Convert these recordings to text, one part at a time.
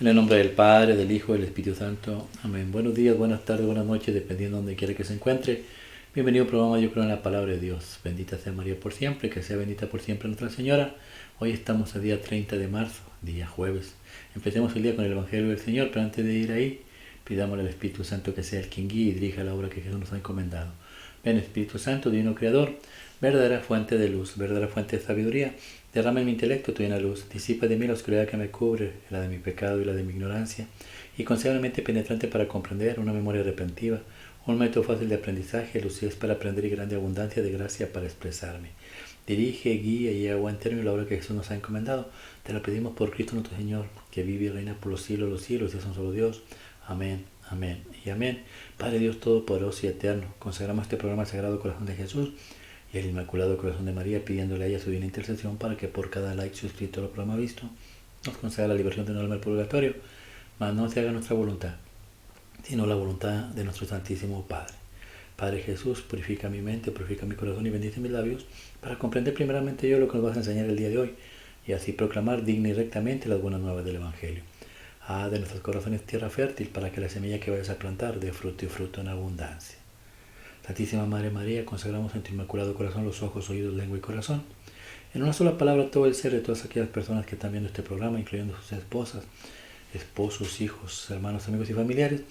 En el nombre del Padre, del Hijo y del Espíritu Santo. Amén. Buenos días, buenas tardes, buenas noches, dependiendo de donde quiera que se encuentre. Bienvenido al programa Yo Creo en la Palabra de Dios. Bendita sea María por siempre, que sea bendita por siempre Nuestra Señora. Hoy estamos el día 30 de marzo, día jueves. Empecemos el día con el Evangelio del Señor, pero antes de ir ahí, pidámosle al Espíritu Santo que sea el quien guíe y dirija la obra que Jesús nos ha encomendado. Ven Espíritu Santo, Divino Creador, verdadera fuente de luz, verdadera fuente de sabiduría, derrama en mi intelecto tu llena luz, disipa de mí la oscuridad que me cubre, la de mi pecado y la de mi ignorancia, y concede una mente penetrante para comprender, una memoria retentiva, un método fácil de aprendizaje, lucidez para aprender y grande abundancia de gracia para expresarme. Dirige, guía y lleva a buen término la obra que Jesús nos ha encomendado. Te lo pedimos por Cristo nuestro Señor, que vive y reina por los siglos y es un solo Dios. Amén, amén y amén. Padre Dios Todopoderoso y Eterno, consagramos este programa al Sagrado Corazón de Jesús y el Inmaculado Corazón de María, pidiéndole a ella su divina intercesión para que por cada like suscrito al programa visto nos conceda la liberación de un alma del purgatorio, mas no se haga nuestra voluntad, sino la voluntad de nuestro Santísimo Padre. Padre Jesús, purifica mi mente, purifica mi corazón y bendice mis labios, para comprender primeramente yo lo que nos vas a enseñar el día de hoy, y así proclamar digna y rectamente las buenas nuevas del Evangelio. Haz de nuestros corazones tierra fértil, para que la semilla que vayas a plantar dé fruto y fruto en abundancia. Santísima Madre María, consagramos en tu Inmaculado Corazón los ojos, oídos, lengua y corazón. En una sola palabra todo el ser de todas aquellas personas que están viendo este programa, incluyendo sus esposas, esposos, hijos, hermanos, amigos y familiares,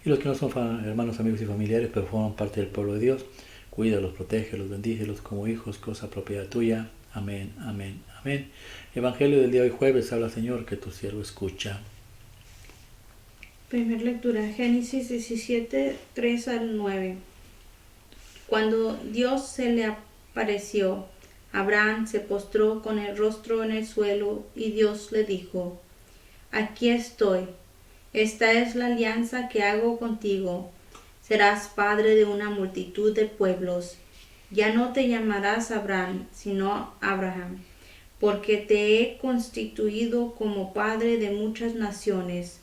y los que no son hermanos, amigos y familiares, pero forman parte del pueblo de Dios. Cuídalos, protégelos, bendícelos como hijos, cosa propiedad tuya. Amén, amén, amén. Evangelio del día de hoy jueves, habla Señor, que tu siervo escucha. Primera lectura, Génesis 17, 3 al 9. Cuando Dios se le apareció, Abraham se postró con el rostro en el suelo y Dios le dijo: Aquí estoy, esta es la alianza que hago contigo. Serás padre de una multitud de pueblos. Ya no te llamarás Abraham, sino Abraham, porque te he constituido como padre de muchas naciones.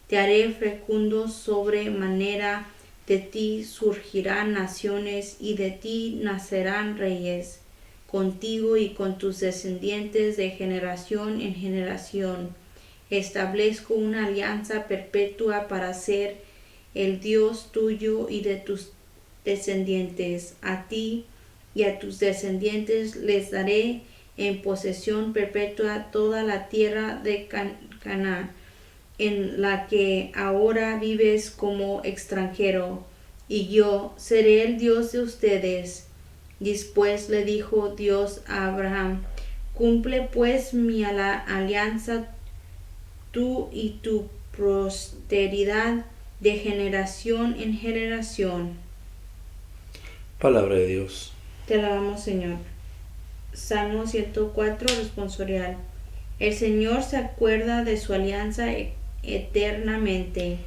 Te haré fecundo sobremanera, de ti surgirán naciones y de ti nacerán reyes. Contigo y con tus descendientes de generación en generación establezco una alianza perpetua para ser el Dios tuyo y de tus descendientes. A ti y a tus descendientes les daré en posesión perpetua toda la tierra de Canaán, en la que ahora vives como extranjero, y yo seré el Dios de ustedes. Después le dijo Dios a Abraham: Cumple pues mi alianza, tú y tu posteridad de generación en generación. Palabra de Dios. Te alabamos, Señor. Salmo 104, responsorial. El Señor se acuerda de su alianza eternamente.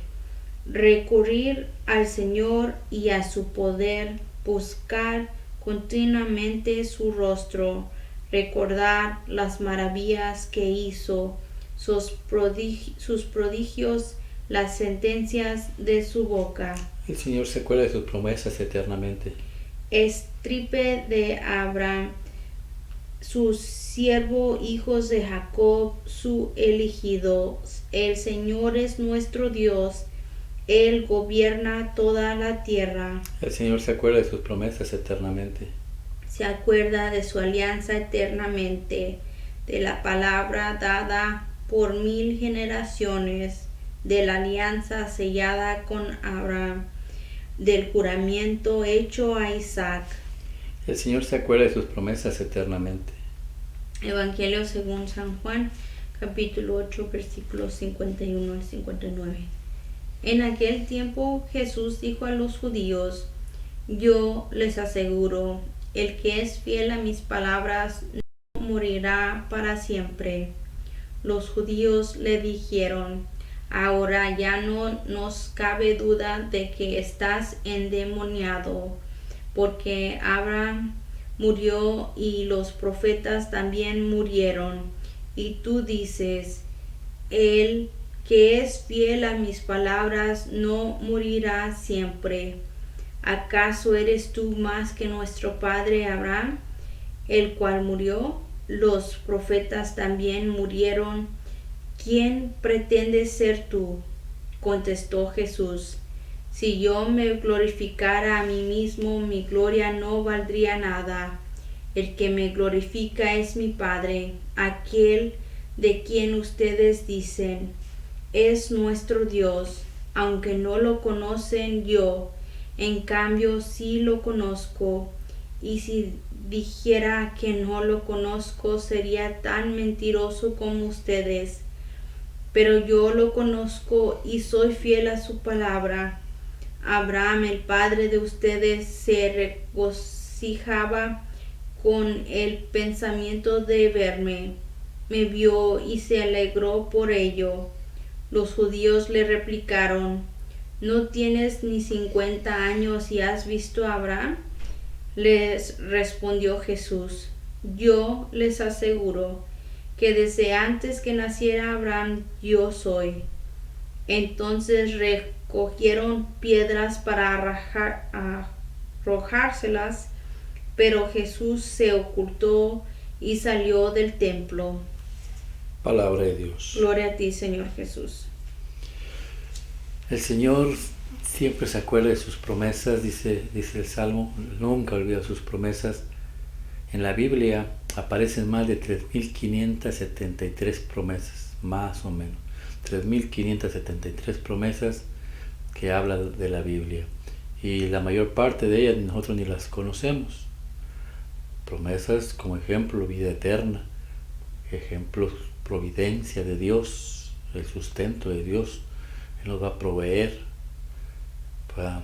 Recurrir al Señor y a su poder, buscar continuamente su rostro, recordar las maravillas que hizo, sus prodigios, las sentencias de su boca. El Señor se acuerda de sus promesas eternamente. Estirpe de Abraham, su siervo, hijos de Jacob, su elegido. El Señor es nuestro Dios, Él gobierna toda la tierra. El Señor se acuerda de sus promesas eternamente. Se acuerda de su alianza eternamente, de la palabra dada por 1000 generaciones, de la alianza sellada con Abraham, del juramento hecho a Isaac. El Señor se acuerda de sus promesas eternamente. Evangelio según San Juan, capítulo 8, versículos 51 al 59. En aquel tiempo Jesús dijo a los judíos: Yo les aseguro, el que es fiel a mis palabras no morirá para siempre. Los judíos le dijeron: Ahora ya no nos cabe duda de que estás endemoniado, porque Abraham murió y los profetas también murieron, y tú dices: el que es fiel a mis palabras no morirá siempre. ¿Acaso eres tú más que nuestro padre Abraham, el cual murió? Los profetas también murieron. ¿quién pretendes ser tú? Contestó Jesús. Si yo me glorificara a mí mismo, mi gloria no valdría nada. El que me glorifica es mi Padre, aquel de quien ustedes dicen, es nuestro Dios. Aunque no lo conocen yo, en cambio sí lo conozco. Y si dijera que no lo conozco, sería tan mentiroso como ustedes. Pero yo lo conozco y soy fiel a su palabra. Abraham, el padre de ustedes, se regocijaba con el pensamiento de verme. Me vio y se alegró por ello. Los judíos le replicaron, ¿no tienes ni 50 años y has visto a Abraham? Les respondió Jesús, yo les aseguro que desde antes que naciera Abraham yo soy. Entonces recogieron piedras para arrojárselas, pero Jesús se ocultó y salió del templo. Palabra de Dios. Gloria a ti, Señor Jesús. El Señor siempre se acuerda de sus promesas, dice el Salmo, nunca olvida sus promesas. En la Biblia aparecen más de 3.573 promesas, más o menos. 3.573 promesas que hablan de la Biblia. Y la mayor parte de ellas nosotros ni las conocemos. Promesas como ejemplo, vida eterna. Ejemplos, providencia de Dios, el sustento de Dios. Él nos va a proveer para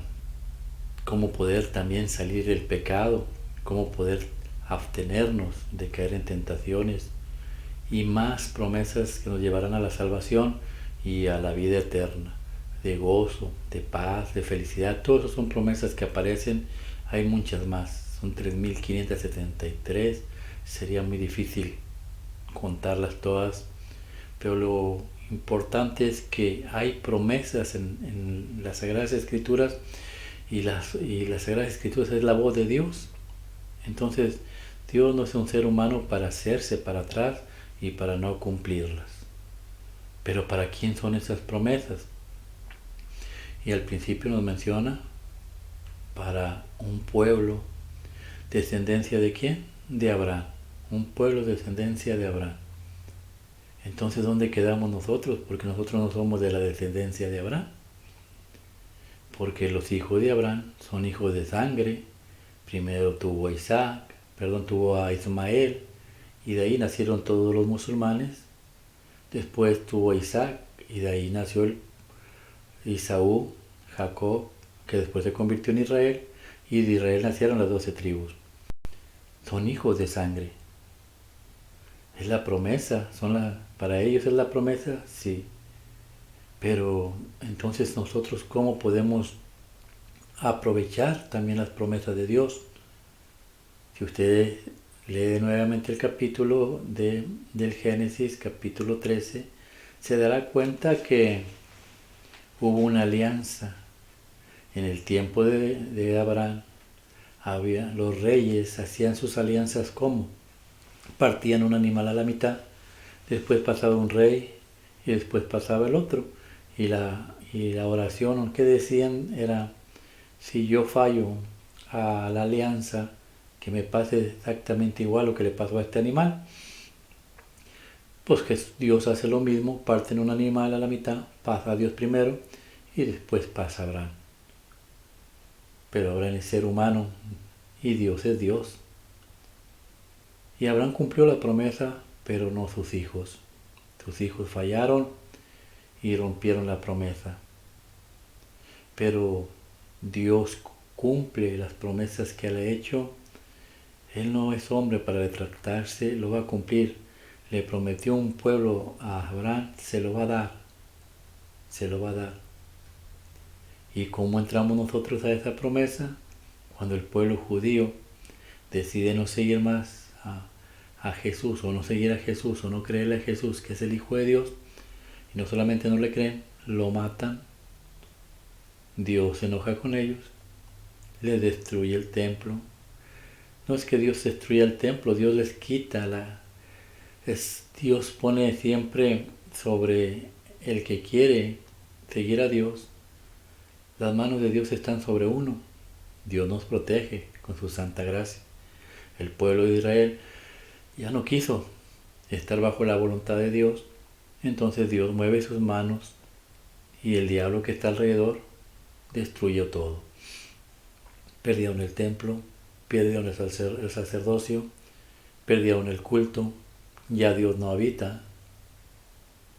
cómo poder también salir del pecado, cómo poder abstenernos de caer en tentaciones y más promesas que nos llevarán a la salvación y a la vida eterna, de gozo, de paz, de felicidad. Todas esas son promesas que aparecen, hay muchas más, son 3.573, sería muy difícil contarlas todas, pero lo importante es que hay promesas en las Sagradas Escrituras y las Sagradas Escrituras es la voz de Dios. Entonces Dios no es un ser humano para hacerse para atrás y para no cumplirlas. Pero ¿para quién son esas promesas? Y al principio nos menciona para un pueblo, descendencia de ¿quién? De Abraham. Un pueblo, descendencia de Abraham. Entonces, ¿dónde quedamos nosotros? Porque nosotros no somos de la descendencia de Abraham. Porque los hijos de Abraham son hijos de sangre. Primero tuvo a Ismael, y de ahí nacieron todos los musulmanes. Después tuvo a Isaac, y de ahí nació Isaú, Jacob, que después se convirtió en Israel, y de Israel nacieron las 12 tribus. Son hijos de sangre. Es la promesa, para ellos es la promesa, sí. Pero entonces nosotros, ¿cómo podemos aprovechar también las promesas de Dios? Si usted lee nuevamente el capítulo del Génesis, capítulo 13, se dará cuenta que hubo una alianza. En el tiempo de Abraham, los reyes hacían sus alianzas como partían un animal a la mitad, después pasaba un rey y después pasaba el otro, y la oración que decían era: si yo fallo a la alianza, que me pase exactamente igual lo que le pasó a este animal. Pues que Dios hace lo mismo, parten un animal a la mitad, pasa a Dios primero y después pasa a Abraham. Pero Abraham es ser humano y Dios es Dios. Y Abraham cumplió la promesa, pero no sus hijos. Sus hijos fallaron y rompieron la promesa. Pero Dios cumple las promesas que Él ha hecho. Él no es hombre para retractarse, lo va a cumplir. Le prometió un pueblo a Abraham, se lo va a dar. Se lo va a dar. ¿Y cómo entramos nosotros a esa promesa? Cuando el pueblo judío decide no seguir más a Jesús, o no seguir a Jesús, o no creerle a Jesús, que es el Hijo de Dios, y no solamente no le creen, lo matan. Dios se enoja con ellos, les destruye el templo. No es que Dios destruya el templo, Dios les quita Dios pone siempre sobre el que quiere seguir a Dios, las manos de Dios están sobre uno. Dios nos protege con su santa gracia. El pueblo de Israel ya no quiso estar bajo la voluntad de Dios, entonces Dios mueve sus manos y el diablo que está alrededor destruyó todo. Perdieron el templo, perdieron el sacerdocio, perdieron el culto, ya Dios no habita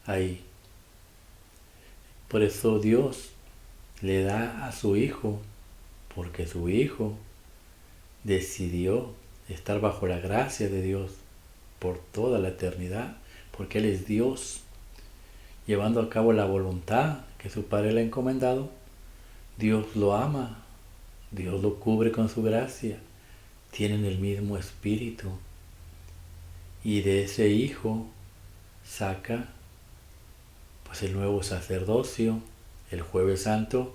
ahí. Por eso Dios le da a su Hijo, porque su Hijo decidió estar bajo la gracia de Dios por toda la eternidad, porque Él es Dios, llevando a cabo la voluntad que su Padre le ha encomendado. Dios lo ama, Dios lo cubre con su gracia, tienen el mismo espíritu, y de ese Hijo saca pues el nuevo sacerdocio. El Jueves Santo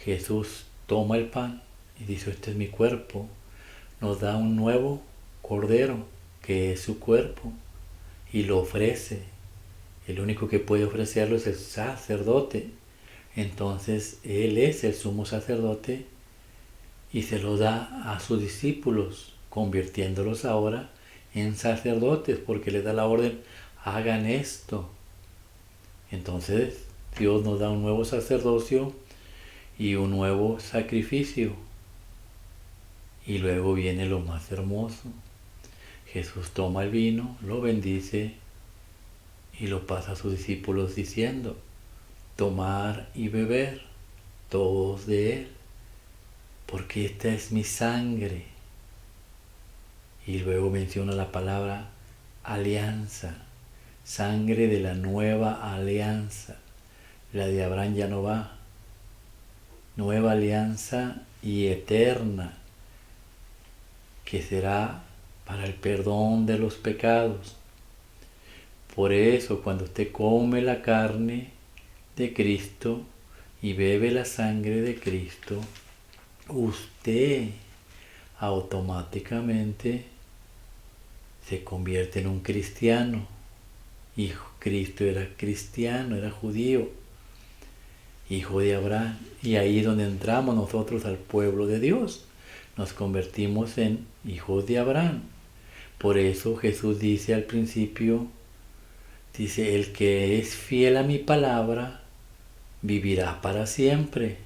Jesús toma el pan y dice: este es mi cuerpo. Nos da un nuevo cordero que es su cuerpo y lo ofrece. El único que puede ofrecerlo es el sacerdote. Entonces Él es el sumo sacerdote y se lo da a sus discípulos, convirtiéndolos ahora en sacerdotes, porque les da la orden: hagan esto. Entonces Dios nos da un nuevo sacerdocio y un nuevo sacrificio. Y luego viene lo más hermoso. Jesús toma el vino, lo bendice y lo pasa a sus discípulos diciendo: tomar y beber todos de él, porque esta es mi sangre. Y luego menciona la palabra alianza, sangre de la nueva alianza. La de Abraham ya no va. Nueva alianza y eterna, que será para el perdón de los pecados. Por eso, cuando usted come la carne de Cristo y bebe la sangre de Cristo, usted automáticamente se convierte en un cristiano. Y Cristo era cristiano, era judío, hijo de Abraham. Y ahí es donde entramos nosotros al pueblo de Dios. Nos convertimos en hijos de Abraham. Por eso Jesús dice al principio, dice: el que es fiel a mi palabra vivirá para siempre.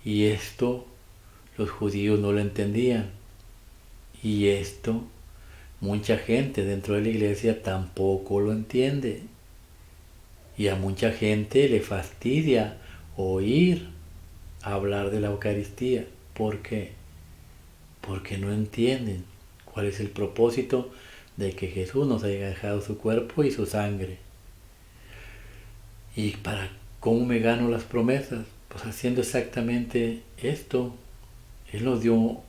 Y esto los judíos no lo entendían. Y esto mucha gente dentro de la iglesia tampoco lo entiende. Y a mucha gente le fastidia oír hablar de la Eucaristía. ¿Por qué? Porque no entienden cuál es el propósito de que Jesús nos haya dejado su cuerpo y su sangre. ¿Y para cómo me gano las promesas? Pues haciendo exactamente esto. Él nos dio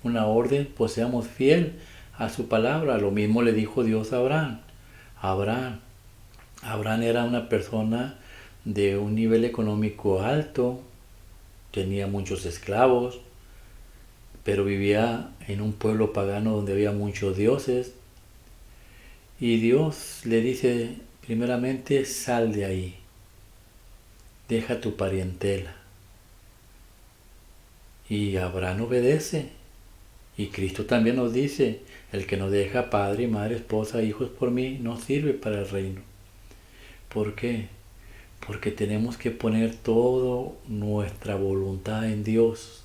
una orden, pues seamos fiel a su palabra. Lo mismo le dijo Dios a Abraham. Abraham era una persona de un nivel económico alto, tenía muchos esclavos, pero vivía en un pueblo pagano donde había muchos dioses. Y Dios le dice primeramente: sal de ahí, deja tu parentela. Y Abraham obedece. Y Cristo también nos dice: el que no deja padre, madre, esposa, hijos por mí, no sirve para el reino. ¿Por qué? Porque tenemos que poner toda nuestra voluntad en Dios.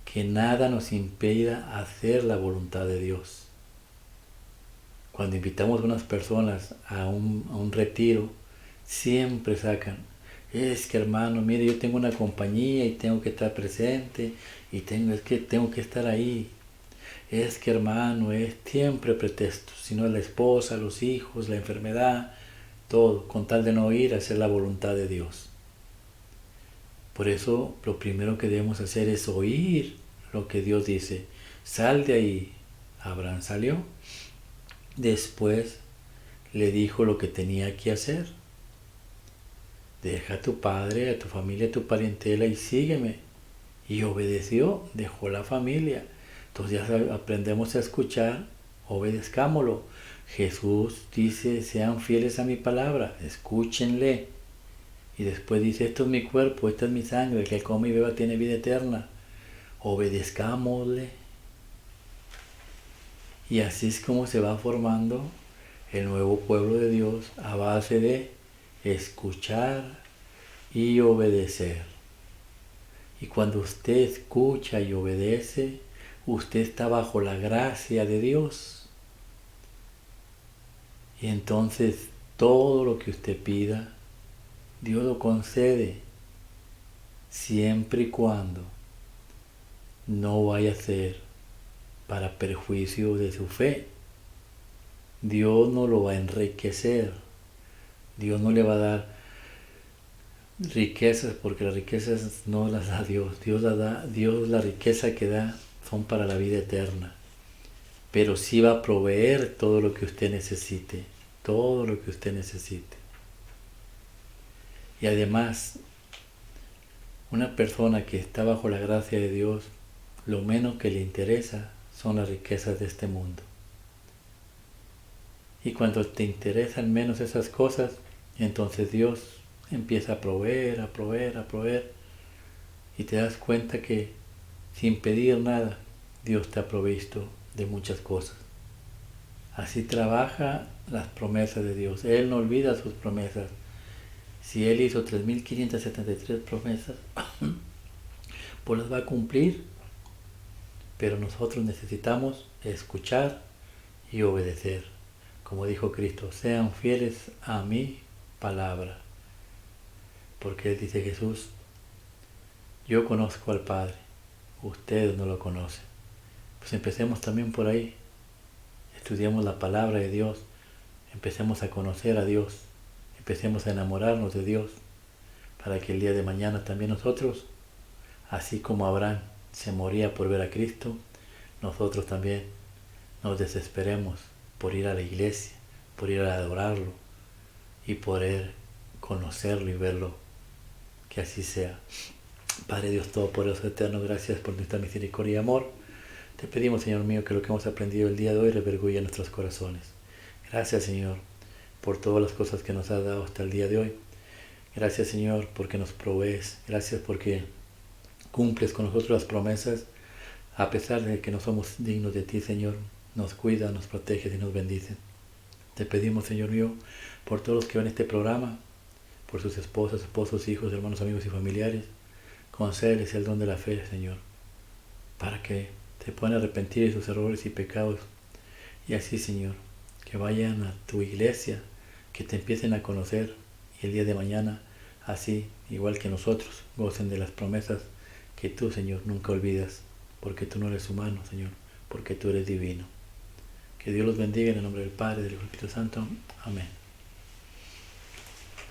Que nada nos impida hacer la voluntad de Dios. Cuando invitamos a unas personas a un retiro, siempre sacan: es que hermano, mire, yo tengo una compañía y tengo que estar presente, y tengo que estar ahí. Es que hermano, es siempre pretexto, si no es la esposa, los hijos, la enfermedad, todo, con tal de no ir a hacer la voluntad de Dios. Por eso lo primero que debemos hacer es oír lo que Dios dice. Sal de ahí. Abraham salió. Después le dijo lo que tenía que hacer. Deja a tu padre, a tu familia, a tu parentela y sígueme. Y obedeció, dejó la familia. Entonces ya aprendemos a escuchar, obedezcámoslo. Jesús dice, sean fieles a mi palabra, escúchenle. Y después dice, esto es mi cuerpo, esta es mi sangre, el que come y beba tiene vida eterna. Obedezcámosle. Y así es como se va formando el nuevo pueblo de Dios a base de escuchar y obedecer. Y cuando usted escucha y obedece, usted está bajo la gracia de Dios. Y entonces todo lo que usted pida, Dios lo concede, siempre y cuando no vaya a ser para perjuicio de su fe. Dios no lo va a enriquecer. Dios no le va a dar riquezas, porque las riquezas no las da Dios. Dios las da. Dios, la riqueza que da son para la vida eterna. Pero sí va a proveer todo lo que usted necesite. Todo lo que usted necesite. Y además, una persona que está bajo la gracia de Dios, lo menos que le interesa son las riquezas de este mundo. Y cuando te interesan menos esas cosas, entonces Dios empieza a proveer, a proveer, a proveer. Y te das cuenta que sin pedir nada, Dios te ha provisto de muchas cosas. Así trabaja las promesas de Dios. Él no olvida sus promesas. Si Él hizo 3.573 promesas, pues las va a cumplir. Pero nosotros necesitamos escuchar y obedecer. Como dijo Cristo, sean fieles a mi palabra. Porque Él dice, Jesús, yo conozco al Padre, ustedes no lo conocen. Pues empecemos también por ahí. Estudiemos la palabra de Dios. Empecemos a conocer a Dios. Empecemos a enamorarnos de Dios. Para que el día de mañana también nosotros, así como Abraham se moría por ver a Cristo, nosotros también nos desesperemos por ir a la iglesia, por ir a adorarlo y poder conocerlo y verlo. Que así sea. Padre Dios Todopoderoso Eterno, gracias por nuestra misericordia y amor. Te pedimos, Señor mío, que lo que hemos aprendido el día de hoy repercuya en nuestros corazones. Gracias, Señor, por todas las cosas que nos has dado hasta el día de hoy. Gracias, Señor, porque nos provees. Gracias porque cumples con nosotros las promesas, a pesar de que no somos dignos de ti, Señor. Nos cuidas, nos proteges y nos bendices. Te pedimos, Señor mío, por todos los que ven este programa, por sus esposas, esposos, hijos, hermanos, amigos y familiares. Concédeles el don de la fe, Señor, para que se puedan arrepentir de sus errores y pecados. Y así, Señor, que vayan a tu iglesia, que te empiecen a conocer y el día de mañana, así, igual que nosotros, gocen de las promesas que tú, Señor, nunca olvidas, porque tú no eres humano, Señor, porque tú eres divino. Que Dios los bendiga en el nombre del Padre, del Hijo y del Espíritu Santo. Amén.